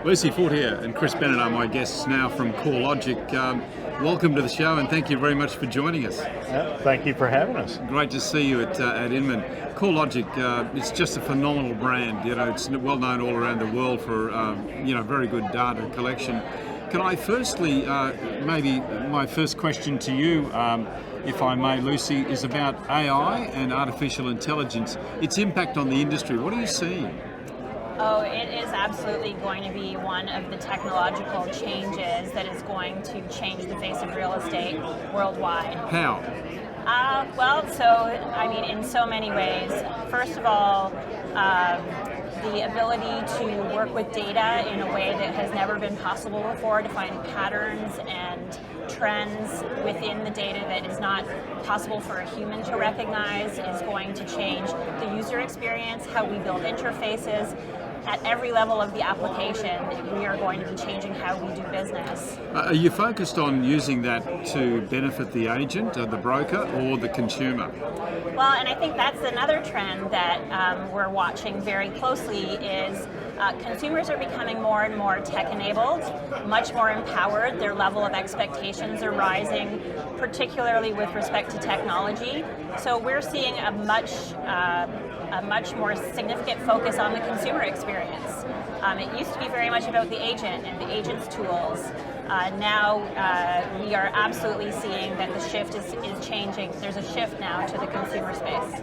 Lucie Fortier and Chris Bennett are my guests now from CoreLogic. Welcome to the show, and thank you very much for joining us. Thank you for having us. Great to see you at Inman. CoreLogic, it's just a phenomenal brand. You know, it's well known all around the world for very good data collection. Can I firstly, maybe my first question to you, if I may, Lucie, is about AI and artificial intelligence, its impact on the industry. What are you seeing? Oh, it is absolutely going to be one of the technological changes that is going to change the face of real estate worldwide. How? In so many ways. First of all, the ability to work with data in a way that has never been possible before, to find patterns and trends within the data that is not possible for a human to recognize, is going to change the user experience, how we build interfaces. At every level of the application, we are going to be changing how we do business. Are you focused on using that to benefit the agent, the broker, or the consumer? Well, and I think that's another trend that we're watching very closely is consumers are becoming more and more tech-enabled, much more empowered. Their level of expectations are rising, particularly with respect to technology. So we're seeing a much more significant focus on the consumer experience. It used to be very much about the agent and the agent's tools. Now we are absolutely seeing that the shift is changing. There's a shift now to the consumer space.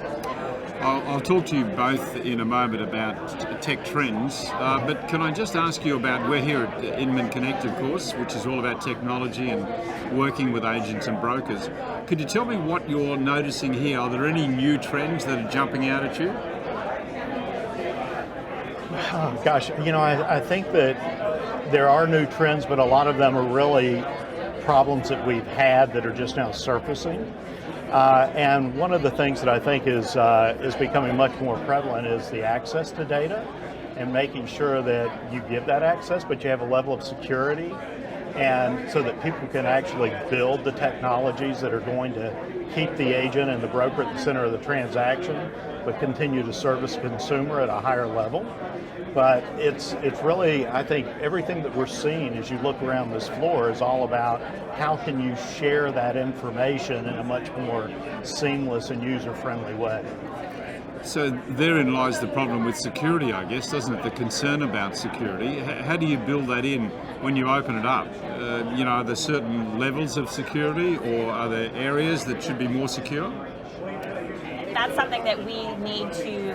I'll talk to you both in a moment about tech trends, but can I just ask you about, we're here at Inman Connect, of course, which is all about technology and working with agents and brokers. Could you tell me what you're noticing here? Are there any new trends that are jumping out at you? Oh, gosh, I think that there are new trends, but a lot of them are really problems that we've had that are just now surfacing. And one of the things that I think is becoming much more prevalent is the access to data and making sure that you give that access, but you have a level of security, and so that people can actually build the technologies that are going to keep the agent and the broker at the center of the transaction, but continue to service the consumer at a higher level. But it's really, I think, everything that we're seeing as you look around this floor is all about how can you share that information in a much more seamless and user-friendly way. So therein lies the problem with security, I guess, doesn't it? The concern about security. How do you build that in when you open it up? Are there certain levels of security, or are there areas that should be more secure? That's something that we need to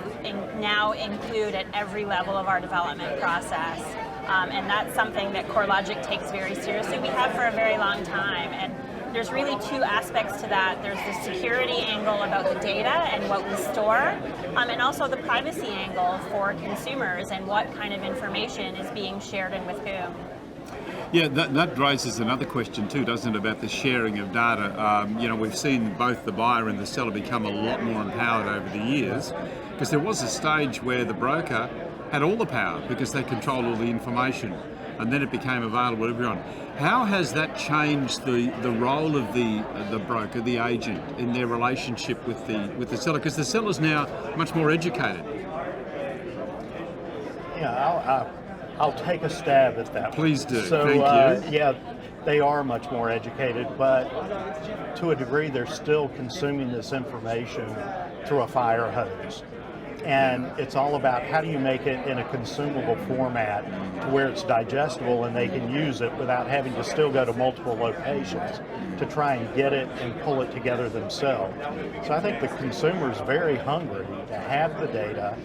now include at every level of our development process. And that's something that CoreLogic takes very seriously. We have for a very long time. And there's really two aspects to that. There's the security angle about the data and what we store, and also the privacy angle for consumers and what kind of information is being shared and with whom. Yeah, that raises another question too, doesn't it, about the sharing of data. We've seen both the buyer and the seller become a lot more empowered over the years, because there was a stage where the broker had all the power because they controlled all the information, and then it became available to everyone. How has that changed the role of the broker, the agent, in their relationship with the seller? Because the seller's now much more educated. Yeah, I'll take a stab at that. Please do. So, thank you. Yeah, they are much more educated, but to a degree, they're still consuming this information through a fire hose. And it's all about how do you make it in a consumable format to where it's digestible and they can use it without having to still go to multiple locations to try and get it and pull it together themselves. So I think the consumer's very hungry to have the data,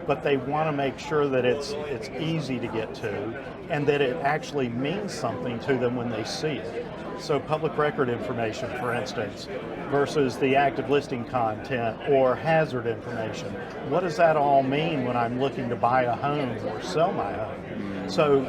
but they want to make sure that it's easy to get to and that it actually means something to them when they see it. So public record information, for instance, versus the active listing content or hazard information. What does that all mean when I'm looking to buy a home or sell my home? So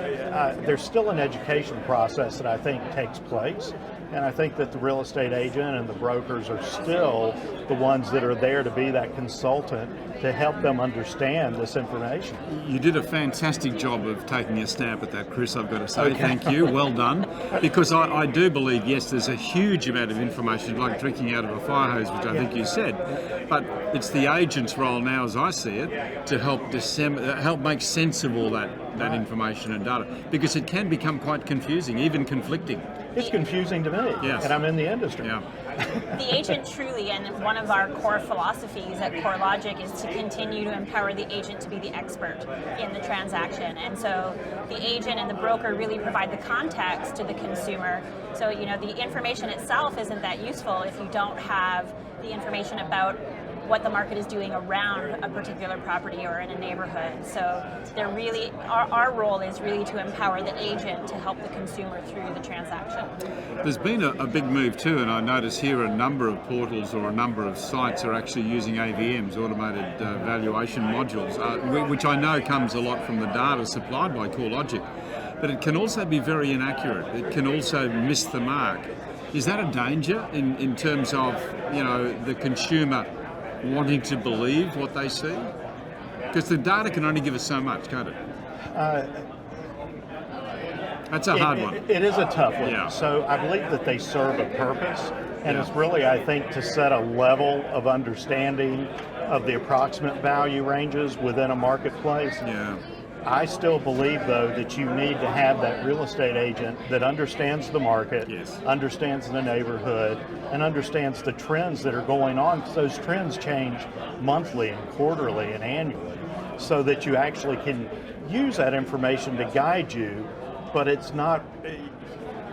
there's still an education process that I think takes place. And I think that the real estate agent and the brokers are still the ones that are there to be that consultant to help them understand this information. You did a fantastic job of taking a stab at that, Chris, I've got to say. Okay. Thank you, well done. Because I do believe, yes, there's a huge amount of information, like drinking out of a fire hose, which I think you said. But it's the agent's role now, as I see it, to help make sense of all that that information and data, because it can become quite confusing, even conflicting. It's confusing to me, Yes. and I'm in the industry. Yeah. The agent truly, and one of our core philosophies at CoreLogic is to continue to empower the agent to be the expert in the transaction. And so the agent and the broker really provide the context to the consumer. So, the information itself isn't that useful if you don't have the information about what the market is doing around a particular property or in a neighborhood. So they're really, our role is really to empower the agent to help the consumer through the transaction. There's been a big move too, and I notice here a number of portals or a number of sites are actually using AVMs, automated valuation modules, which I know comes a lot from the data supplied by CoreLogic, but it can also be very inaccurate. It can also miss the mark. Is that a danger in terms of, the consumer wanting to believe what they see? Because the data can only give us so much, can't it? That's a hard one. It is a tough one. Yeah. So I believe that they serve a purpose, and it's really, I think, to set a level of understanding of the approximate value ranges within a marketplace. Yeah. I still believe, though, that you need to have that real estate agent that understands the market, Yes. understands the neighborhood, and understands the trends that are going on. Those trends change monthly and quarterly and annually, so that you actually can use that information to guide you, but it's not,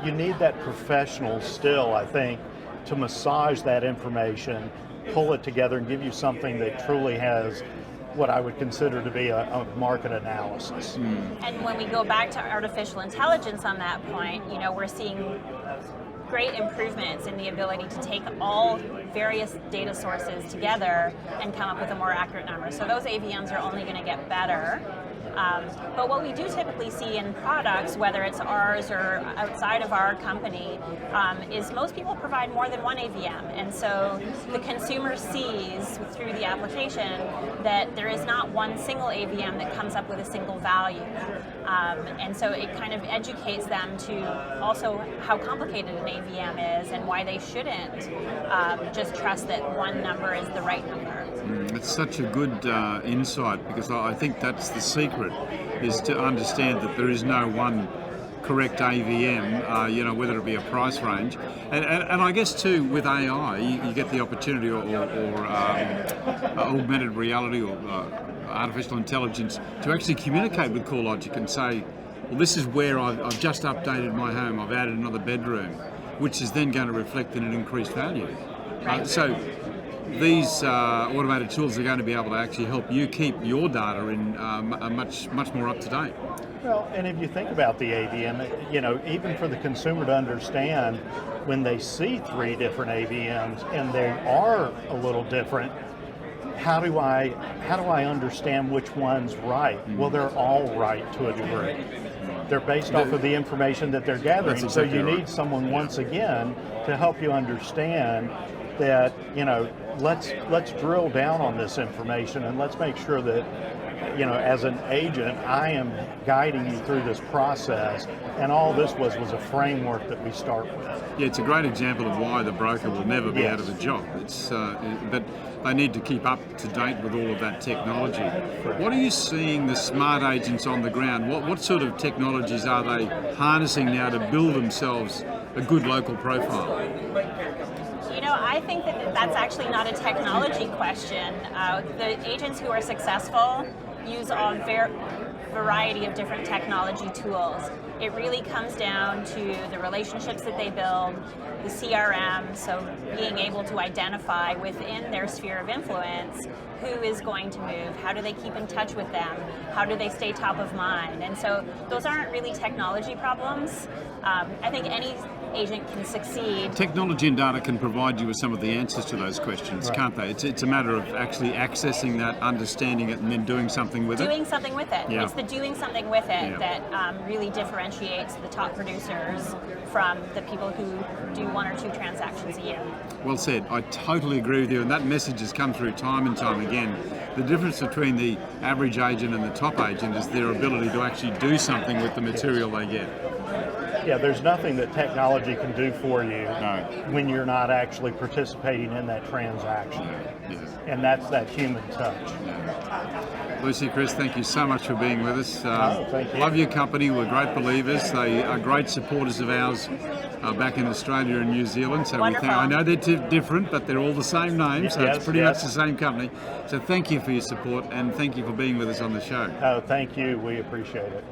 you need that professional still, I think, to massage that information, pull it together, and give you something that truly has what I would consider to be a market analysis. And when we go back to artificial intelligence on that point, we're seeing great improvements in the ability to take all various data sources together and come up with a more accurate number. So those AVMs are only going to get better. But what we do typically see in products, whether it's ours or outside of our company, is most people provide more than one AVM. And so the consumer sees through the application that there is not one single AVM that comes up with a single value. And so it kind of educates them to also how complicated an AVM is and why they shouldn't just trust that one number is the right number. It's such a good insight, because I think that's the secret, is to understand that there is no one correct AVM, whether it be a price range. And I guess too, with AI, you get the opportunity or augmented reality or artificial intelligence to actually communicate with CoreLogic and say, well, this is where I've just updated my home, I've added another bedroom, which is then going to reflect in an increased value. Right. So these automated tools are going to be able to actually help you keep your data in much more up to date. Well, and if you think about the AVM, even for the consumer to understand, when they see three different AVMs and they are a little different, how do I understand which one's right? Well, they're all right to a degree. They're based off of the information that they're gathering. That's So exactly you right. need someone once again to help you understand that, let's drill down on this information and let's make sure that, as an agent, I am guiding you through this process, and all this was a framework that we start with. Yeah, it's a great example of why the broker will never be out of a job. It's but they need to keep up to date with all of that technology. What are you seeing the smart agents on the ground? What sort of technologies are they harnessing now to build themselves a good local profile? I think that that's actually not a technology question. The agents who are successful use a variety of different technology tools. It really comes down to the relationships that they build, the CRM, so being able to identify within their sphere of influence who is going to move, how do they keep in touch with them, how do they stay top of mind. And so those aren't really technology problems. I think any agent can succeed. Technology and data can provide you with some of the answers to those questions, Right. can't they? It's a matter of actually accessing that, understanding it, and then doing something with it. Doing something with it. Yeah. It's the doing something with it Yeah. that really differentiates the top producers from the people who do one or two transactions a year. Well said. I totally agree with you, and that message has come through time and time again. The difference between the average agent and the top agent is their ability to actually do something with the material they get. Yeah, there's nothing that technology can do for you No. when you're not actually participating in that transaction. Yeah. And that's that human touch. Lucie, Chris, thank you so much for being with us. Thank you. Love your company. We're great believers. They are great supporters of ours back in Australia and New Zealand. So Wonderful. I know they're different, but they're all the same name. So Yes, it's pretty yes. much the same company. So thank you for your support and thank you for being with us on the show. Thank you. We appreciate it.